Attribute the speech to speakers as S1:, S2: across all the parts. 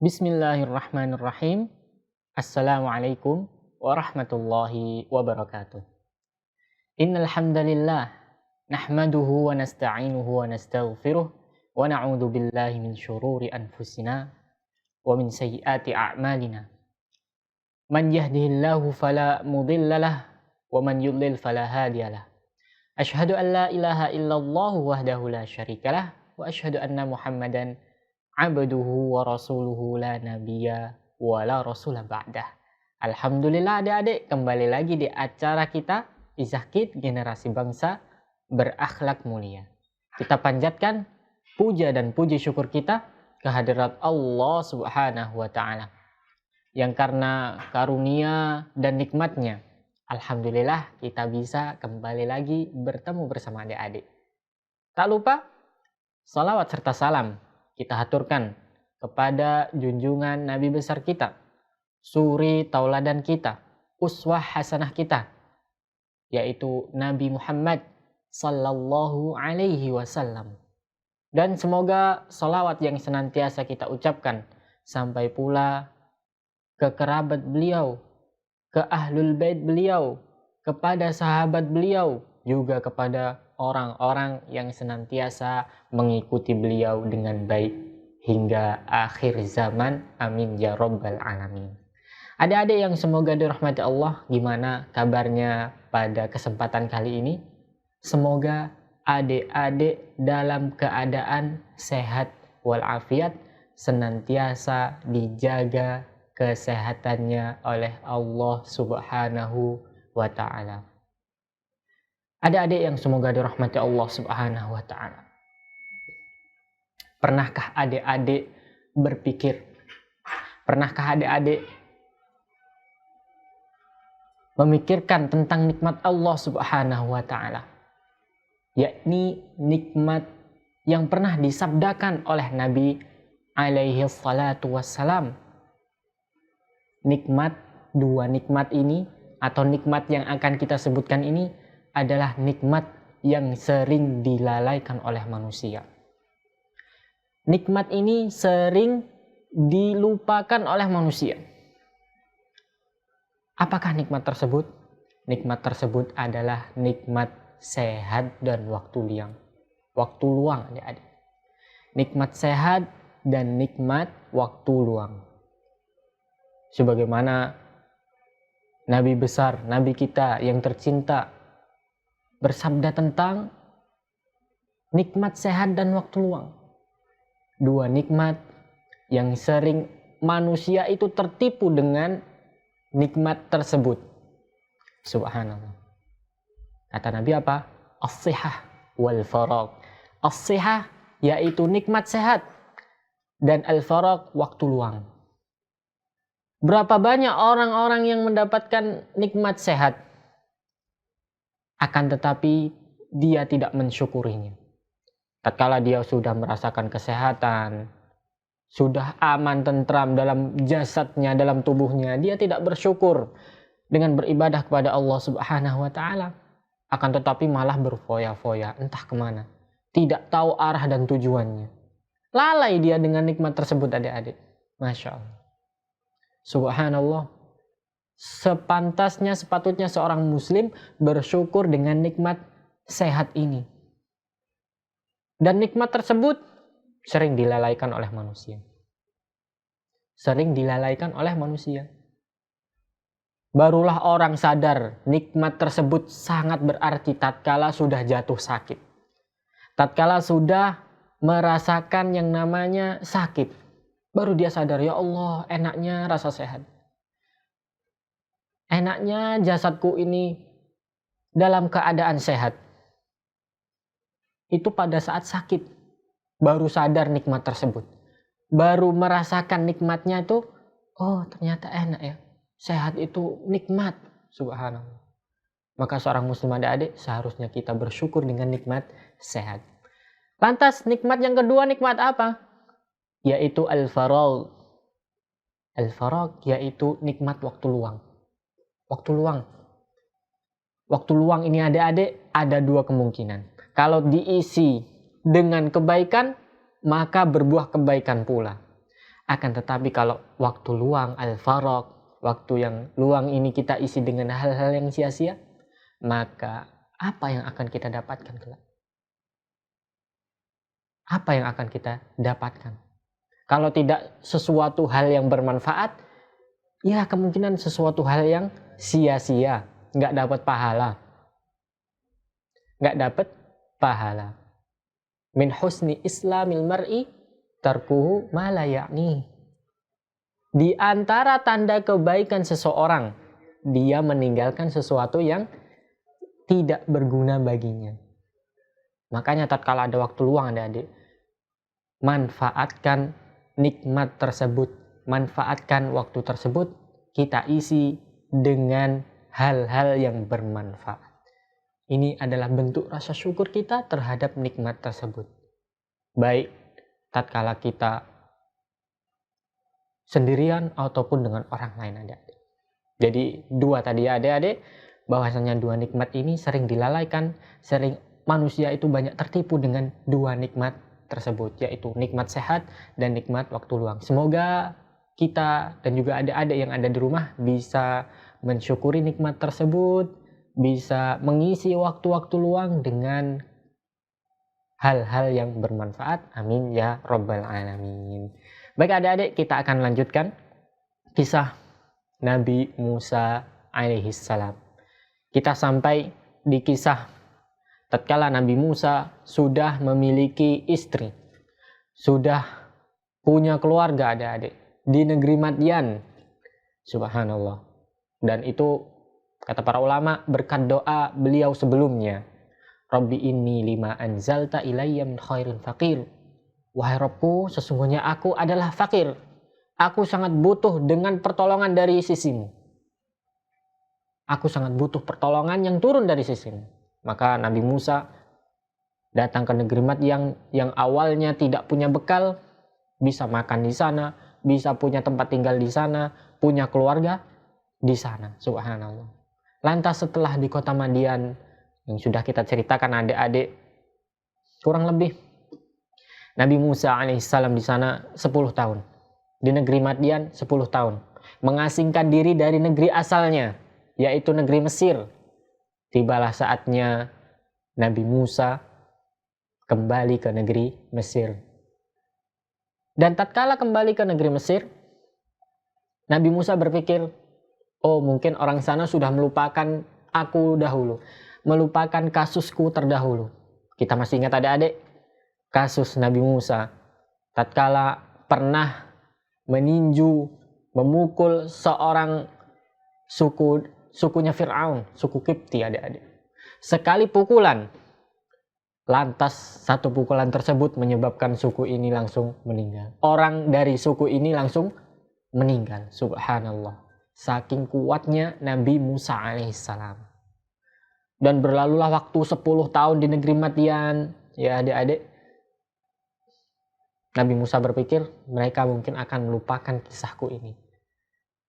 S1: Bismillahirrahmanirrahim. Assalamualaikum warahmatullahi wabarakatuh. Innal hamdalillah nahmaduhu wa nasta'inuhu wa nastaghfiruh wa na'udzu billahi min syururi anfusina wa min sayyiati a'malina. Man yahdihillahu fala mudhillalah wa man yudlil fala hadiyalah. Asyhadu an la ilaha illallah wahdahu la syarikalah wa asyhadu anna Muhammadan abduhu wa rasuluhu la nabiyya wa la rasula ba'dah. Alhamdulillah adik-adik, kembali lagi di acara kita Izahkid Generasi Bangsa Berakhlak Mulia. Kita panjatkan puja dan puji syukur kita kehadirat Allah Subhanahu wa taala yang karena karunia dan nikmatnya, alhamdulillah kita bisa kembali lagi bertemu bersama adik-adik. Tak lupa salawat serta salam kita haturkan kepada junjungan Nabi besar kita, suri tauladan kita, uswah hasanah kita, yaitu Nabi Muhammad sallallahu alaihi wasallam. Dan semoga salawat yang senantiasa kita ucapkan sampai pula ke kerabat beliau, ke ahlul bait beliau, kepada sahabat beliau, juga kepada orang-orang yang senantiasa mengikuti beliau dengan baik hingga akhir zaman. Amin ya rabbal alamin. Adik-adik yang semoga dirahmati Allah, gimana kabarnya pada kesempatan kali ini? Semoga adik-adik dalam keadaan sehat walafiat, senantiasa dijaga kesehatannya oleh Allah Subhanahu wa ta'ala. Adik-adik yang semoga dirahmati Allah Subhanahu wa ta'ala, pernahkah adik-adik berpikir, pernahkah adik-adik memikirkan tentang nikmat Allah Subhanahu wa ta'ala, yakni nikmat yang pernah disabdakan oleh Nabi alaihi salatu wassalam. Nikmat, dua nikmat ini atau nikmat yang akan kita sebutkan ini adalah nikmat yang sering dilalaikan oleh manusia. Nikmat ini sering dilupakan oleh manusia. Apakah nikmat tersebut? Nikmat tersebut adalah nikmat sehat dan waktu luang. Waktu luang, adik-adik. Nikmat sehat dan nikmat waktu luang. Sebagaimana Nabi besar, Nabi kita yang tercinta bersabda tentang nikmat sehat dan waktu luang. Dua nikmat yang sering manusia itu tertipu dengan nikmat tersebut. Subhanallah. Kata Nabi apa? As-sihah wal faragh. As-sihah yaitu nikmat sehat, dan al-faragh waktu luang. Berapa banyak orang-orang yang mendapatkan nikmat sehat, akan tetapi dia tidak mensyukurinya. Tatkala dia sudah merasakan kesehatan, sudah aman tentram dalam jasadnya, dalam tubuhnya, dia tidak bersyukur dengan beribadah kepada Allah Subhanahu wa ta'ala. Akan tetapi malah berfoya-foya entah kemana, tidak tahu arah dan tujuannya. Lalai dia dengan nikmat tersebut, adik-adik. Masya Allah. Subhanallah. Sepantasnya, sepatutnya seorang muslim bersyukur dengan nikmat sehat ini. Dan nikmat tersebut sering dilalaikan oleh manusia. Sering dilalaikan oleh manusia. Barulah orang sadar nikmat tersebut sangat berarti tatkala sudah jatuh sakit. Tatkala sudah merasakan yang namanya sakit, baru dia sadar, ya Allah, enaknya rasa sehat. Enaknya jasadku ini dalam keadaan sehat. Itu pada saat sakit baru sadar nikmat tersebut. Baru merasakan nikmatnya itu, oh ternyata enak ya. Sehat itu nikmat. Subhanallah. Maka seorang muslim adik-adik seharusnya kita bersyukur dengan nikmat sehat. Lantas nikmat yang kedua nikmat apa? Yaitu al-faragh. Al-faragh yaitu nikmat waktu luang. Waktu luang. Waktu luang ini adik-adik ada dua kemungkinan. Kalau diisi dengan kebaikan, maka berbuah kebaikan pula. Akan tetapi kalau waktu luang, al-faraq, waktu yang luang ini kita isi dengan hal-hal yang sia-sia, maka apa yang akan kita dapatkan kelak? Apa yang akan kita dapatkan? Kalau tidak sesuatu hal yang bermanfaat, ya kemungkinan sesuatu hal yang sia-sia, nggak dapat pahala. Nggak dapat pahala. Min husni islamil mar'i tarkuhu ma la ya'ni. Di antara tanda kebaikan seseorang, dia meninggalkan sesuatu yang tidak berguna baginya. Makanya tatkala ada waktu luang adik-adik, manfaatkan nikmat tersebut, manfaatkan waktu tersebut, kita isi dengan hal-hal yang bermanfaat. Ini adalah bentuk rasa syukur kita terhadap nikmat tersebut. Baik tatkala kita sendirian ataupun dengan orang lain adik-adik. Jadi dua tadi ya adik-adik, bahwasanya dua nikmat ini sering dilalaikan, sering manusia itu banyak tertipu dengan dua nikmat tersebut, yaitu nikmat sehat dan nikmat waktu luang. Semoga kita dan juga adik-adik yang ada di rumah bisa mensyukuri nikmat tersebut, bisa mengisi waktu-waktu luang dengan hal-hal yang bermanfaat. Amin ya rabbal alamin. Baik adik-adik, kita akan lanjutkan kisah Nabi Musa alaihissalam. Kita sampai di kisah tatkala Nabi Musa sudah memiliki istri, sudah punya keluarga adik-adik di negeri Madyan. Subhanallah. Dan itu kata para ulama berkat doa beliau sebelumnya. Rabbi inni lima anzalta ilayya min khairin faqir. Wahai Rabbku, sesungguhnya aku adalah fakir. Aku sangat butuh dengan pertolongan dari sisimu. Aku sangat butuh pertolongan yang turun dari sisimu. Maka Nabi Musa datang ke negeri Madyan yang awalnya tidak punya bekal, bisa makan di sana, bisa punya tempat tinggal di sana, punya keluarga di sana. Subhanallah. Lantas setelah di kota Madyan yang sudah kita ceritakan adik-adik, kurang lebih Nabi Musa alaihissalam di sana 10 tahun. Di negeri Madyan 10 tahun. Mengasingkan diri dari negeri asalnya, yaitu negeri Mesir. Tibalah saatnya Nabi Musa kembali ke negeri Mesir. Dan tatkala kembali ke negeri Mesir, Nabi Musa berpikir, oh mungkin orang sana sudah melupakan aku dahulu, melupakan kasusku terdahulu. Kita masih ingat adik-adik kasus Nabi Musa tatkala pernah meninju, memukul seorang sukunya Fir'aun, suku Kipti adik-adik. Sekali pukulan, lantas satu pukulan tersebut menyebabkan suku ini langsung meninggal. Orang dari suku ini langsung meninggal. Subhanallah. Saking kuatnya Nabi Musa alaihissalam. Dan berlalulah waktu 10 tahun di negeri Madyan. Ya adik-adik, Nabi Musa berpikir mereka mungkin akan melupakan kisahku ini.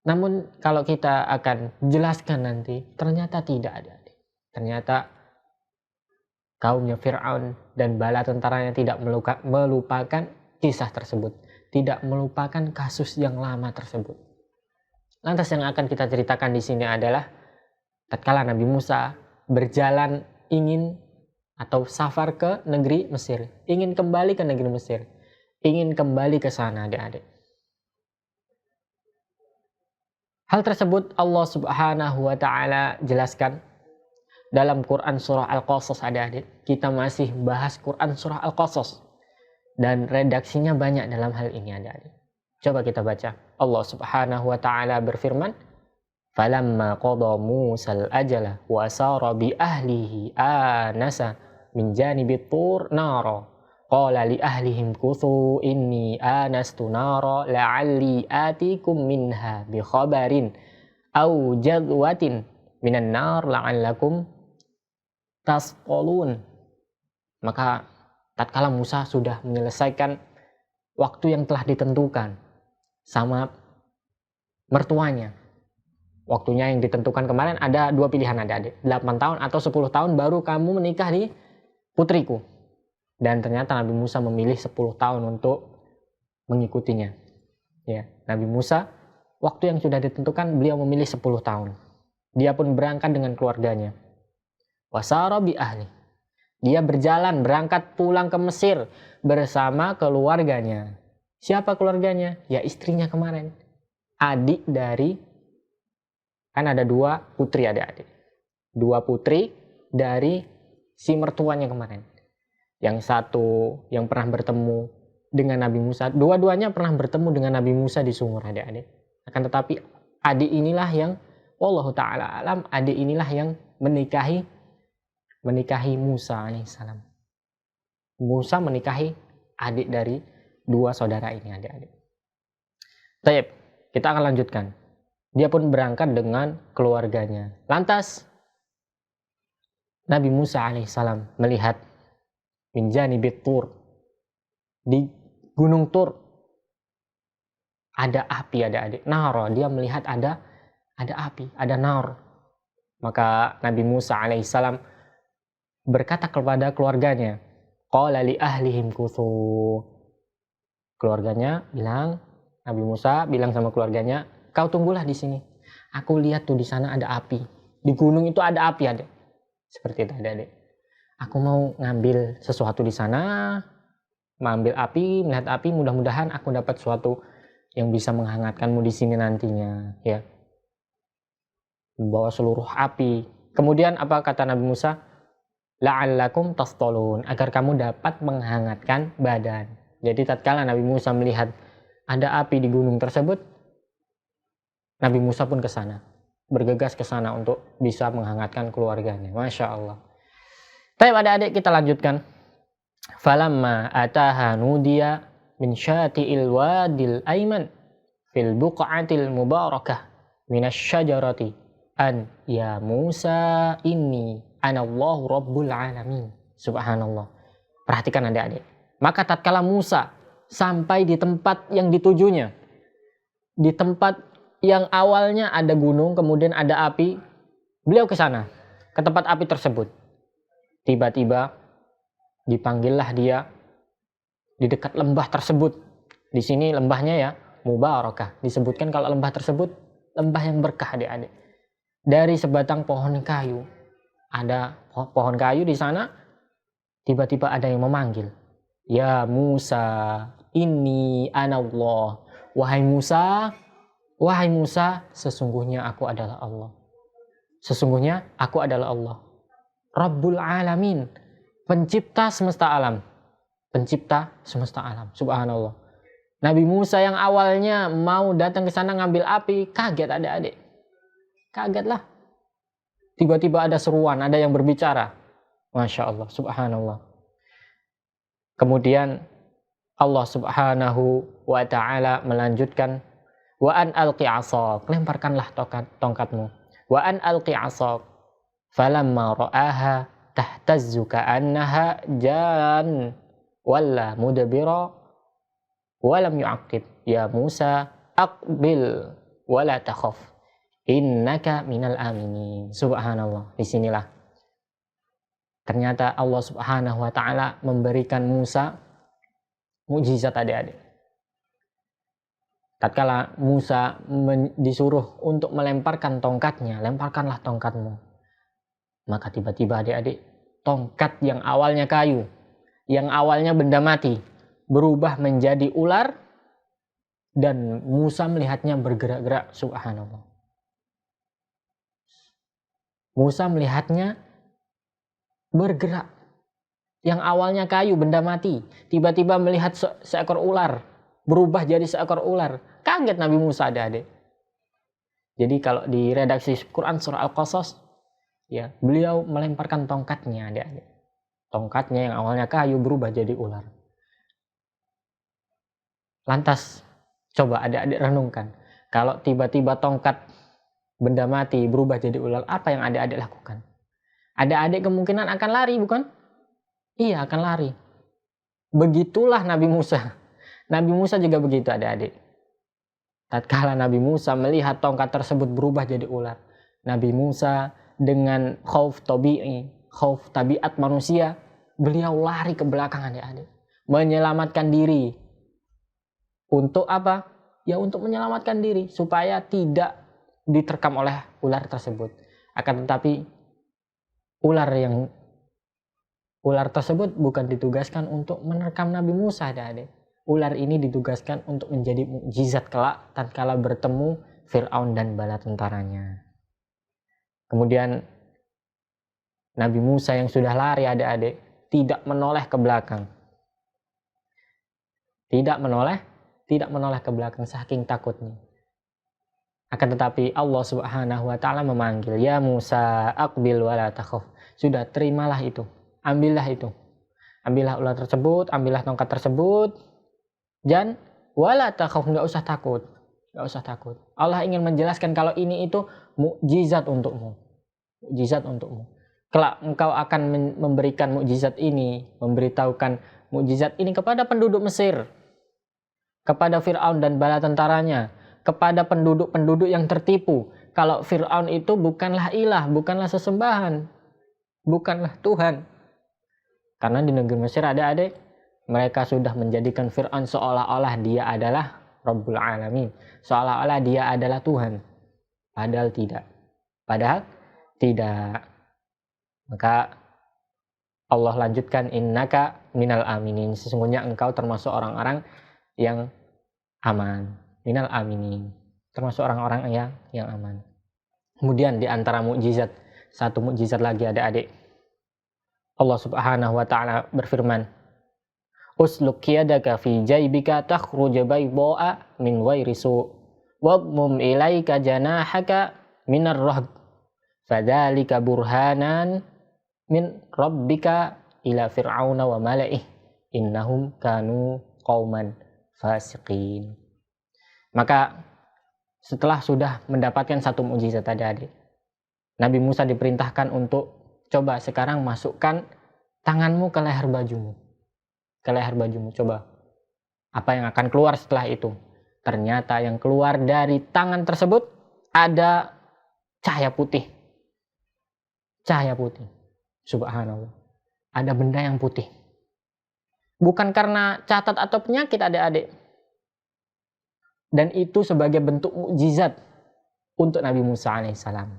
S1: Namun kalau kita akan jelaskan nanti, ternyata tidak adik-adik. Ternyata kaumnya Fir'aun dan bala tentaranya tidak melupakan kisah tersebut. Tidak melupakan kasus yang lama tersebut. Lantas yang akan kita ceritakan di sini adalah tatkala Nabi Musa berjalan ingin atau safar ke negeri Mesir, ingin kembali ke negeri Mesir, ingin kembali ke sana adik-adik. Hal tersebut Allah Subhanahu wa taala jelaskan dalam Quran surah Al-Qasas adik-adik. Kita masih bahas Quran surah Al-Qasas dan redaksinya banyak dalam hal ini adik-adik. Coba kita baca. Allah Subhanahu wa taala berfirman, "Falamma qada Musal ajala wa sara bi ahlihi anasa min janibit tur nara qala li ahlihim kuthu inni anastu nara la'alli atikum minha bi khabarin aw jadwatin minan nar la'allakum tasqalun." Maka tatkala Musa sudah menyelesaikan waktu yang telah ditentukan sama mertuanya. Waktunya yang ditentukan kemarin ada dua pilihan adik-adik. 8 tahun atau 10 tahun baru kamu menikah di putriku. Dan ternyata Nabi Musa memilih 10 tahun untuk mengikutinya. Ya, Nabi Musa, waktu yang sudah ditentukan beliau memilih 10 tahun. Dia pun berangkat dengan keluarganya. Wasara bi ahli. Dia berjalan, berangkat pulang ke Mesir bersama keluarganya. Siapa keluarganya? Ya istrinya kemarin. Adik dari, kan ada 2 putri adik-adik. 2 putri dari si mertuanya kemarin. Yang satu yang pernah bertemu dengan Nabi Musa. Dua-duanya pernah bertemu dengan Nabi Musa di sumur adik-adik. Akan tetapi adik inilah yang, wallahu ta'ala alam, adik inilah yang menikahi Musa alaihissalam. Musa menikahi adik dari 2 saudara ini adik-adik. Baik, kita akan lanjutkan. Dia pun berangkat dengan keluarganya. Lantas Nabi Musa alaihissalam melihat min janibit Tur, di Gunung Tur ada api adik-adik. Nar, dia melihat ada api, ada nar. Maka Nabi Musa alaihissalam berkata kepada keluarganya, qala li ahlihim kuthu. Keluarganya bilang, Nabi Musa bilang sama keluarganya, kau tunggulah di sini. Aku lihat tuh di sana ada api. Di gunung itu ada api, adik. Seperti itu, adik. Aku mau ngambil sesuatu di sana, mengambil api, melihat api, mudah-mudahan aku dapat sesuatu yang bisa menghangatkanmu di sini nantinya, ya. Membawa seluruh api. Kemudian apa kata Nabi Musa? La'allakum tastalun, agar kamu dapat menghangatkan badan. Jadi tatkala Nabi Musa melihat ada api di gunung tersebut, Nabi Musa pun ke sana, bergegas ke sana untuk bisa menghangatkan keluarganya. Masya Allah. Tapi adik-adik kita lanjutkan. Falamma ataha nudiya min syati'il wadil aiman fil buq'atil mubarakah minasyajarati an ya Musa inni anallahu rabbul alamin. Subhanallah. Perhatikan adik-adik. Maka tatkala Musa sampai di tempat yang ditujunya, di tempat yang awalnya ada gunung, kemudian ada api, beliau ke sana, ke tempat api tersebut. Tiba-tiba dipanggillah dia di dekat lembah tersebut. Di sini lembahnya ya mubarakah. Disebutkan kalau lembah tersebut lembah yang berkah adik-adik. Dari sebatang pohon kayu. Ada pohon kayu di sana, tiba-tiba ada yang memanggil. Ya Musa, inni anallah. Wahai Musa, sesungguhnya aku adalah Allah. Sesungguhnya aku adalah Allah. Rabbul alamin, pencipta semesta alam. Pencipta semesta alam. Subhanallah. Nabi Musa yang awalnya mau datang ke sana ngambil api, kaget adik-adik. Kagetlah. Tiba-tiba ada seruan, ada yang berbicara. Masya Allah, subhanallah. Kemudian Allah subhanahu wa ta'ala melanjutkan, wa an alqi asaq, lemparkanlah tongkatmu. Wa an alqi asaq, falamma ra'aha tahtazzu ka'annaha jan walla mudbira walam yu'aqib. Ya Musa, aqbil wala takhaf, innaka minal aminin. Subhanallah. Disinilah ternyata Allah subhanahu wa ta'ala memberikan Musa mukjizat adik-adik. Tatkala Musa disuruh untuk melemparkan tongkatnya, lemparkanlah tongkatmu. Maka tiba-tiba adik-adik, tongkat yang awalnya kayu, yang awalnya benda mati, berubah menjadi ular, dan Musa melihatnya bergerak-gerak. Subhanallah. Musa melihatnya bergerak. Yang awalnya kayu, benda mati, tiba-tiba melihat seekor ular, berubah jadi seekor ular. Kaget Nabi Musa adik-adik. Jadi kalau di redaksi Quran surah Al-Qasas, ya, beliau melemparkan tongkatnya adik-adik. Tongkatnya yang awalnya kayu berubah jadi ular. Lantas coba adik-adik renungkan, kalau tiba-tiba tongkat benda mati berubah jadi ular, apa yang adik-adik lakukan? Adik-adik kemungkinan akan lari, bukan? Iya, akan lari. Begitulah Nabi Musa. Nabi Musa juga begitu adik-adik. Tatkala Nabi Musa melihat tongkat tersebut berubah jadi ular, Nabi Musa dengan khauf tabi'i, khauf tabiat manusia, beliau lari ke belakang adik-adik. Menyelamatkan diri. Untuk apa? ya untuk menyelamatkan diri supaya tidak diterkam oleh ular tersebut. Akan tetapi ular tersebut bukan ditugaskan untuk menerkam Nabi Musa, adik-adik. Ular ini ditugaskan untuk menjadi mukjizat kelak tatkala bertemu Fir'aun dan bala tentaranya. Kemudian Nabi Musa yang sudah lari, adik-adik, tidak menoleh ke belakang. Tidak menoleh ke belakang saking takutnya. Akan tetapi Allah Subhanahu wa taala memanggil, "Ya Musa, aqbil wala takhaf." Sudah, terimalah itu. Ambillah itu. Ambillah ular tersebut, ambillah tongkat tersebut. Dan wala takhaf, enggak usah takut. Enggak usah takut. Allah ingin menjelaskan kalau ini itu mukjizat untukmu. Mukjizat untukmu. Kelak engkau akan memberikan mukjizat ini, memberitahukan mukjizat ini kepada penduduk Mesir, kepada Fir'aun dan bala tentaranya, kepada penduduk-penduduk yang tertipu. Kalau Fir'aun itu bukanlah ilah, bukanlah sesembahan, bukanlah Tuhan. Karena di negeri Mesir, adik-adik, mereka sudah menjadikan Fir'aun seolah-olah dia adalah Rabbul Alamin, seolah-olah dia adalah Tuhan. Padahal tidak. Maka Allah lanjutkan, innaka minal aminin, sesungguhnya engkau termasuk orang-orang yang aman. Minal aminin, termasuk orang-orang yang aman. Kemudian di antara mukjizat, satu mukjizat lagi, adik-adik, Allah Subhanahu wa taala berfirman, usluk yadaka fi jaybika takhruj bayda'a min ghairi su' wadmum ilaika janahaka minar rahb fadzalika burhanan min rabbika ila fir'auna wa mala'ih innahum kanu qauman fasiqin. Maka setelah sudah mendapatkan satu mukjizat, adik-adik, Nabi Musa diperintahkan untuk coba sekarang masukkan tanganmu ke leher bajumu. Ke leher bajumu, coba. Apa yang akan keluar setelah itu? Ternyata yang keluar dari tangan tersebut ada cahaya putih. Cahaya putih. Subhanallah. Ada benda yang putih. Bukan karena catat atau penyakit, adik-adik. Dan itu sebagai bentuk mukjizat untuk Nabi Musa alaihissalam.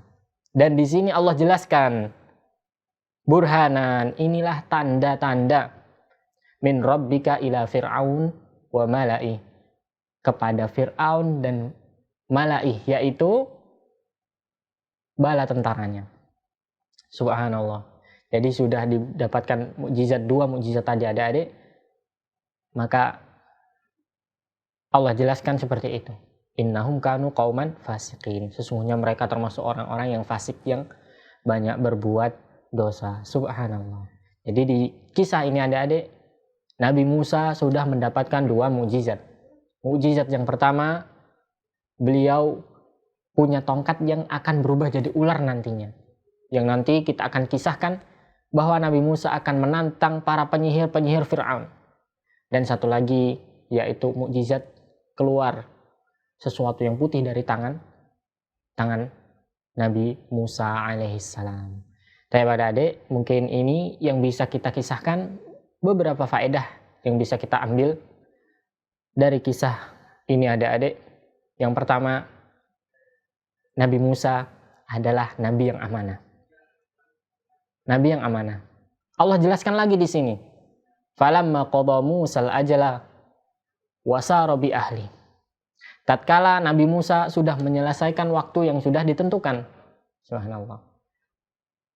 S1: Dan di sini Allah jelaskan, burhanan, inilah tanda-tanda min rabbika ila fir'aun wa mala'i, kepada Fir'aun dan mala'i, yaitu bala tentaranya. Subhanallah. Jadi sudah didapatkan mukjizat, dua mukjizat tadi, adik-adik. Maka Allah jelaskan seperti itu. Innahum kanu qauman fasiqin. Sesungguhnya mereka termasuk orang-orang yang fasik, yang banyak berbuat dosa. Subhanallah. Jadi di kisah ini, adik-adik, Nabi Musa sudah mendapatkan dua mukjizat. Mukjizat yang pertama, beliau punya tongkat yang akan berubah jadi ular nantinya. Yang nanti kita akan kisahkan bahwa Nabi Musa akan menantang para penyihir-penyihir Fir'aun. Dan satu lagi, yaitu mukjizat keluar sesuatu yang putih dari tangan Nabi Musa alaihissalam. Tapi pada adik, mungkin ini yang bisa kita kisahkan, beberapa faedah yang bisa kita ambil dari kisah ini, adik-adik. Yang pertama, Nabi Musa adalah nabi yang amanah. Nabi yang amanah. Allah jelaskan lagi di sini. Falamma qada Musal ajala wasara bi ahli. Tatkala Nabi Musa sudah menyelesaikan waktu yang sudah ditentukan. Subhanallah.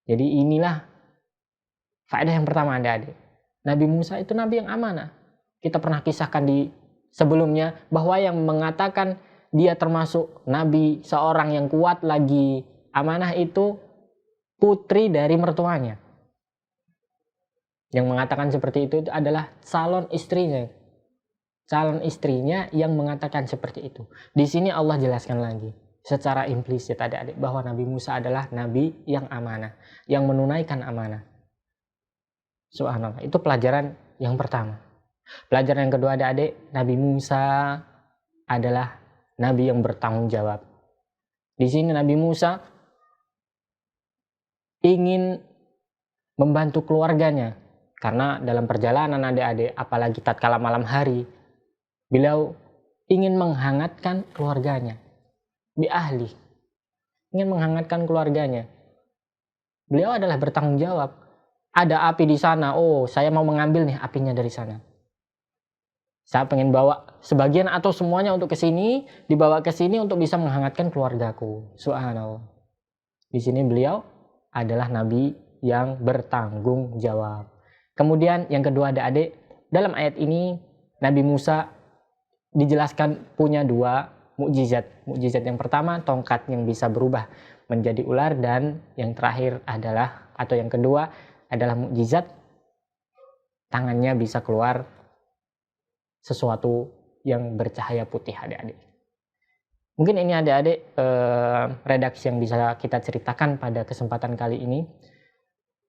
S1: Jadi inilah faedah yang pertama, adik-adik. Nabi Musa itu nabi yang amanah. Kita pernah kisahkan di sebelumnya bahwa yang mengatakan dia termasuk nabi, seorang yang kuat lagi amanah, itu putri dari mertuanya. Yang mengatakan seperti itu adalah calon istrinya. Calon istrinya yang mengatakan seperti itu. Di sini Allah jelaskan lagi secara implisit, adik-adik, bahwa Nabi Musa adalah nabi yang amanah, yang menunaikan amanah. Subhanallah. Itu pelajaran yang pertama. Pelajaran yang kedua, adik-adik, Nabi Musa adalah nabi yang bertanggung jawab. Di sini Nabi Musa ingin membantu keluarganya, karena dalam perjalanan, adik-adik, apalagi tatkala malam hari, beliau ingin menghangatkan keluarganya, bi ahli, ingin menghangatkan keluarganya. Beliau adalah bertanggung jawab. Ada api di sana, oh saya mau mengambil nih apinya dari sana. Saya pengen bawa sebagian atau semuanya untuk ke sini, dibawa ke sini untuk bisa menghangatkan keluargaku. Subhanallah. Di sini beliau adalah nabi yang bertanggung jawab. Kemudian yang kedua adik-adik, dalam ayat ini Nabi Musa dijelaskan punya 2 mukjizat. Mukjizat yang pertama tongkat yang bisa berubah menjadi ular, dan yang terakhir adalah, atau yang kedua adalah mukjizat tangannya bisa keluar sesuatu yang bercahaya putih adik-adik. Mungkin ini adik-adik redaksi yang bisa kita ceritakan pada kesempatan kali ini.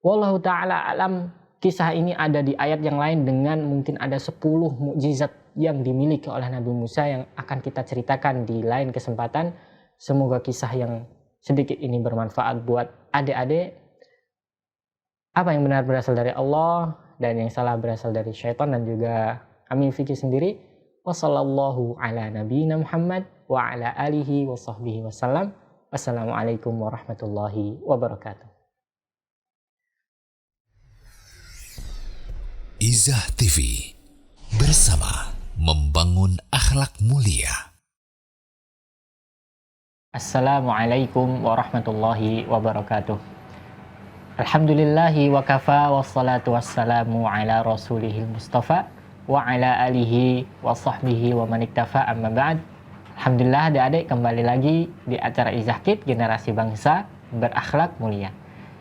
S1: Wallahu ta'ala alam, kisah ini ada di ayat yang lain dengan mungkin ada 10 mukjizat yang dimiliki oleh Nabi Musa yang akan kita ceritakan di lain kesempatan. Semoga kisah yang sedikit ini bermanfaat buat adik-adik. Apa yang benar berasal dari Allah dan yang salah berasal dari syaitan dan juga kami fikir sendiri. Wassallallahu ala nabiyina Muhammad wa ala alihi wa sahbihi wasallam. Wassalamualaikum warahmatullahi wabarakatuh.
S2: Izzah TV bersama membangun akhlak mulia.
S1: Assalamualaikum warahmatullahi wabarakatuh. Alhamdulillahi wa kafa wassalatu wassalamu ala rasulihil mustafa wa ala alihi wa sahbihi wa maniktafa amma ba'd. Alhamdulillah adik-adik, kembali lagi di acara Izzah Kid Generasi Bangsa Berakhlak Mulia.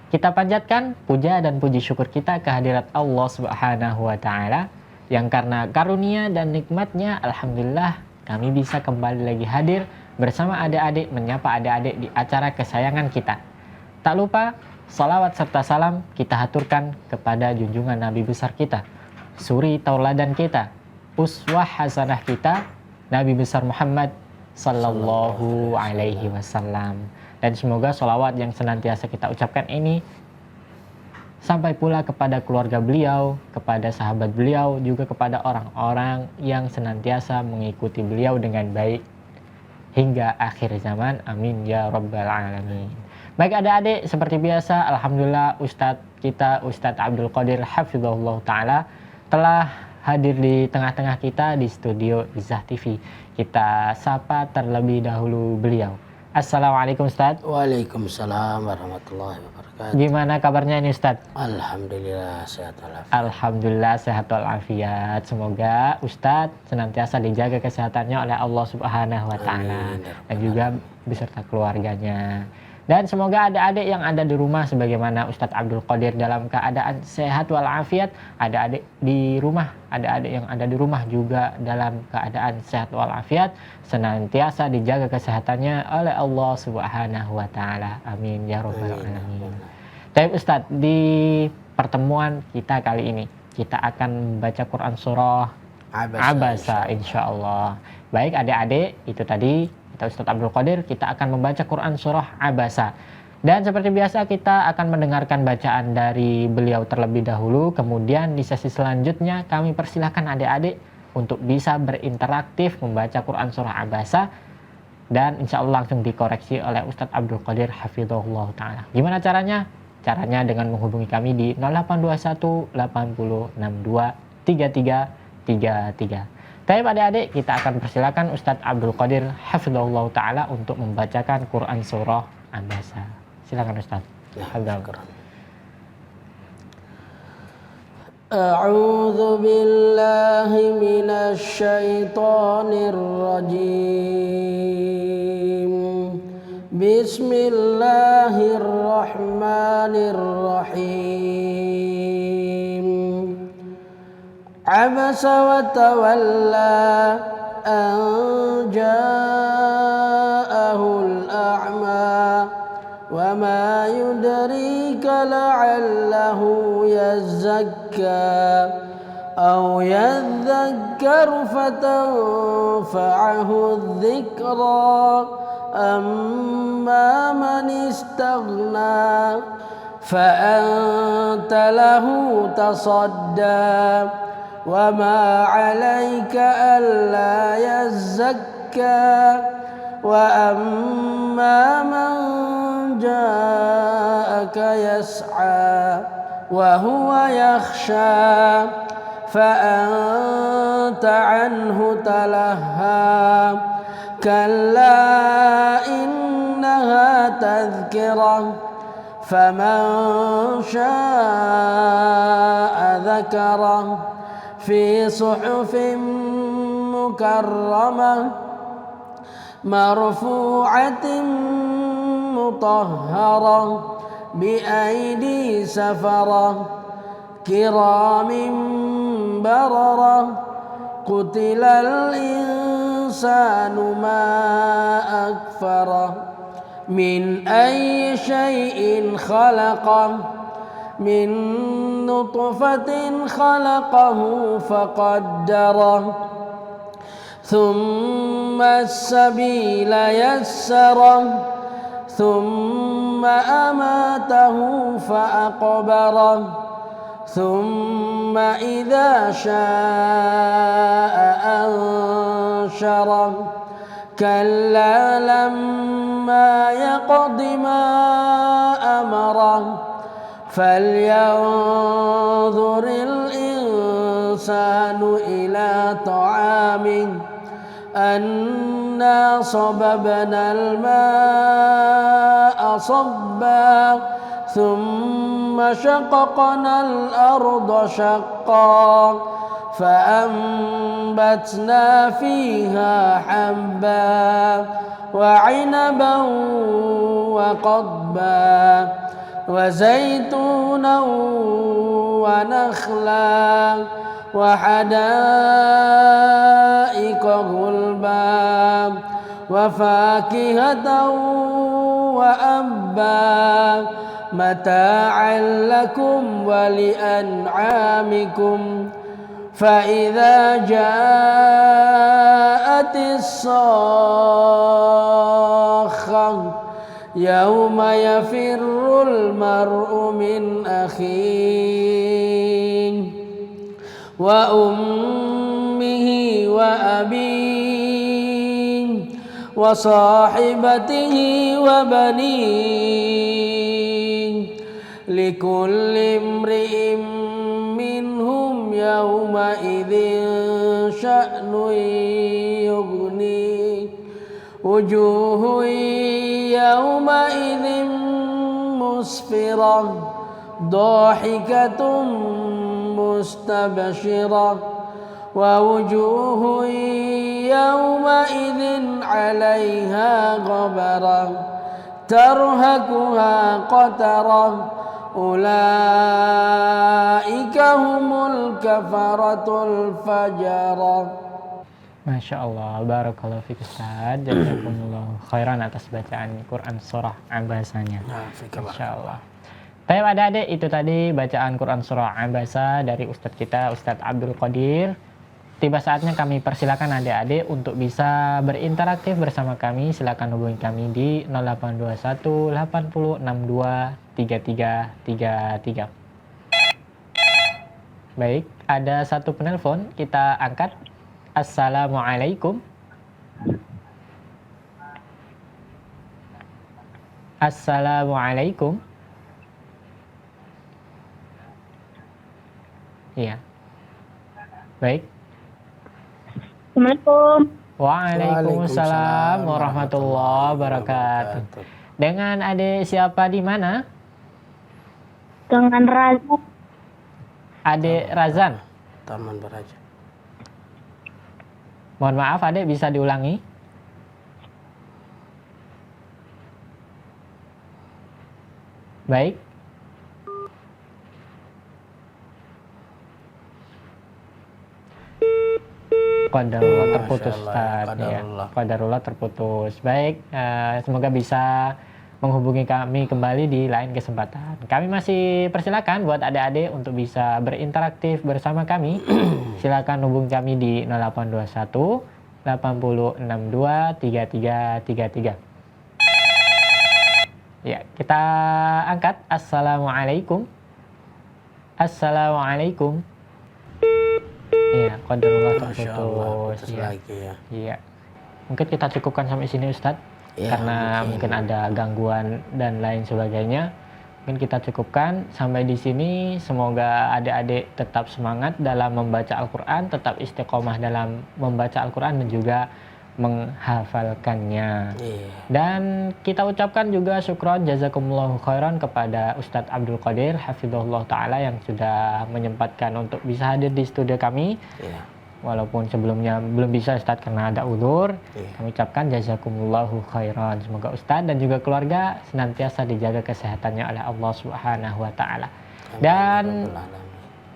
S1: Kita panjatkan puja dan puji syukur kita kehadirat Allah Subhanahu wa Ta'ala yang karena karunia dan nikmatnya, alhamdulillah kami bisa kembali lagi hadir bersama adik-adik, menyapa adik-adik di acara kesayangan kita. Tak lupa salawat serta salam kita haturkan kepada junjungan Nabi besar kita, suri tauladan kita, uswah hasanah kita, Nabi besar Muhammad sallallahu alaihi wasallam. Dan semoga sholawat yang senantiasa kita ucapkan ini sampai pula kepada keluarga beliau, kepada sahabat beliau, juga kepada orang-orang yang senantiasa mengikuti beliau dengan baik hingga akhir zaman. Amin ya rabbal alamin. Baik adik-adik, seperti biasa alhamdulillah Ustadz kita, Ustadz Abdul Qadir hafizahullah ta'ala, telah hadir di tengah-tengah kita di studio Izzah TV. Kita sapa terlebih dahulu beliau. Assalamualaikum Ustadz.
S3: Waalaikumsalam warahmatullahi wabarakatuh.
S1: Gimana kabarnya ini Ustadz?
S3: Alhamdulillah sehat walafiat.
S1: Alhamdulillah sehat walafiat. Semoga Ustadz senantiasa dijaga kesehatannya oleh Allah Subhanahu wa Ta'ala dan juga beserta keluarganya. Dan semoga adik-adik yang ada di rumah sebagaimana Ustadz Abdul Qadir dalam keadaan sehat walafiat, adik-adik di rumah, adik-adik yang ada di rumah juga dalam keadaan sehat walafiat, senantiasa dijaga kesehatannya oleh Allah Subhanahu wa Ta'ala. Amin ya rabbal alamin. Tapi Ustadz, di pertemuan kita kali ini kita akan membaca Quran surah Abasa insyaallah. Baik adik-adik, itu tadi Ustadz Abdul Qadir, kita akan membaca Quran surah Abasa. Dan seperti biasa kita akan mendengarkan bacaan dari beliau terlebih dahulu. Kemudian di sesi selanjutnya kami persilahkan adik-adik untuk bisa berinteraktif membaca Quran surah Abasa. Dan insya Allah langsung dikoreksi oleh Ustadz Abdul Qadir hafizahullah ta'ala. Gimana caranya? Caranya dengan menghubungi kami di 0821 80 62 33 33. Baik adik-adik, kita akan persilakan Ustadz Abdul Qadir hafizahullah ta'ala untuk membacakan Quran surah Abasa. Silakan Ustadz.
S3: A'udzu billahi minasy syaithanir rajim. Bismillahirrahmanirrahim. Abasa wa tawalla an ja'ahul a'ma wa ma yudrika la'allahu yazzakka aw yadhakkaru fatanfa'ahu dhikra amma man istaghna fa'anta lahu tasadda وما عليك ألا يزكى وأما من جاءك يسعى وهو يخشى فأنت عنه تلهى كلا إنها تذكرة فمن شاء ذكره في صحف مكرمة مرفوعة مطهرة بأيدي سفرة كرام بررة قتل الإنسان ما أكفره من أي شيء خلقه من نطفة خلقه فقدره ثم السبيل يسره ثم أماته فأقبره ثم إذا شاء أنشره كلا لما يقض ما أمره فلينظر الإنسان إلى طعامه أنا صببنا الماء صبا ثم شققنا الأرض شقا فأنبتنا فيها حبا وعنبا وقضبا وزيتونا ونخلا وحدائق غلبا وفاكهة وأبا متاعا لكم ولأنعامكم فإذا جاءت الصاخة يوم يفر المرء من أخيه وأمه وأبيه وصاحبته وبنيه لكل امرئ منهم يومئذ شأن يغنيه وجوه يومئذ مسفرة ضاحكة مستبشرة ووجوه يومئذ عليها غبرة ترهقها قترة أولئك هم الكفرة الفجرة.
S1: Masya Allah, barakallahu fiik Ustaz. Jazakumullah khairan atas bacaan Quran surah Abasanya. Masya Allah. Baik adik-adik, itu tadi bacaan Quran surah Abasa dari Ustadz kita, Ustadz Abdul Qadir. Tiba saatnya kami persilakan adik-adik untuk bisa berinteraktif bersama kami. Silakan hubungi kami di 0821 8062 3333. Baik, ada satu penelpon, kita angkat. Assalamualaikum. Assalamualaikum. Iya. Baik.
S4: Assalamualaikum.
S1: Waalaikumsalam warahmatullahi wabarakatuh. Dengan adik siapa di mana?
S4: Dengan Razan.
S1: Adik Razan.
S3: Taman Baraja.
S1: Mohon maaf adik, bisa diulangi? Baik. Qadarullah terputus Ustaz. Qadarullah terputus. Baik, semoga bisa menghubungi kami kembali di lain kesempatan. Kami masih persilakan buat adik-adik untuk bisa berinteraktif bersama kami. Silakan hubungi kami di 0821 8062 3333. Ya, kita angkat. Assalamualaikum. Assalamualaikum. Iya, qadarullah
S3: Masya Allah,
S1: terputus.
S3: putus
S1: Iya.
S3: lagi ya.
S1: Iya. Mungkin kita cukupkan sampai sini Ustadz.
S3: Ya,
S1: Karena mungkin ada gangguan dan lain sebagainya. Mungkin kita cukupkan sampai di sini. Semoga adik-adik tetap semangat dalam membaca Al-Quran, tetap istiqomah dalam membaca Al-Quran dan juga menghafalkannya.
S3: Iya.
S1: Dan kita ucapkan juga syukron jazakumullahu khairan kepada Ustadz Abdul Qadir hafizahullah ta'ala yang sudah menyempatkan untuk bisa hadir di studio kami.
S3: Iya.
S1: Walaupun sebelumnya belum bisa Ustadz karena ada uzur.
S3: Iya.
S1: Kami ucapkan jazakumullahu khairan. Semoga Ustadz dan juga keluarga senantiasa dijaga kesehatannya oleh Allah Subhanahu wa taala. Dan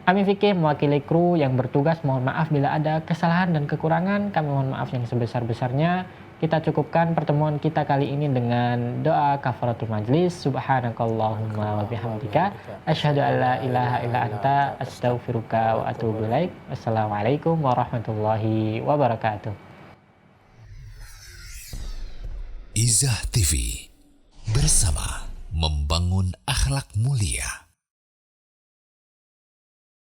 S1: Amin Fikih mewakili kru yang bertugas, mohon maaf bila ada kesalahan dan kekurangan. Kami mohon maaf yang sebesar-besarnya. Kita cukupkan pertemuan kita kali ini dengan doa kafaratul majlis. Subhanakallahumma wa bihamdika asyhadu an la ilaha illa anta astaghfiruka wa atubu ilaik. Wassalamualaikum warahmatullahi wabarakatuh.
S2: Izah TV bersama membangun akhlak mulia.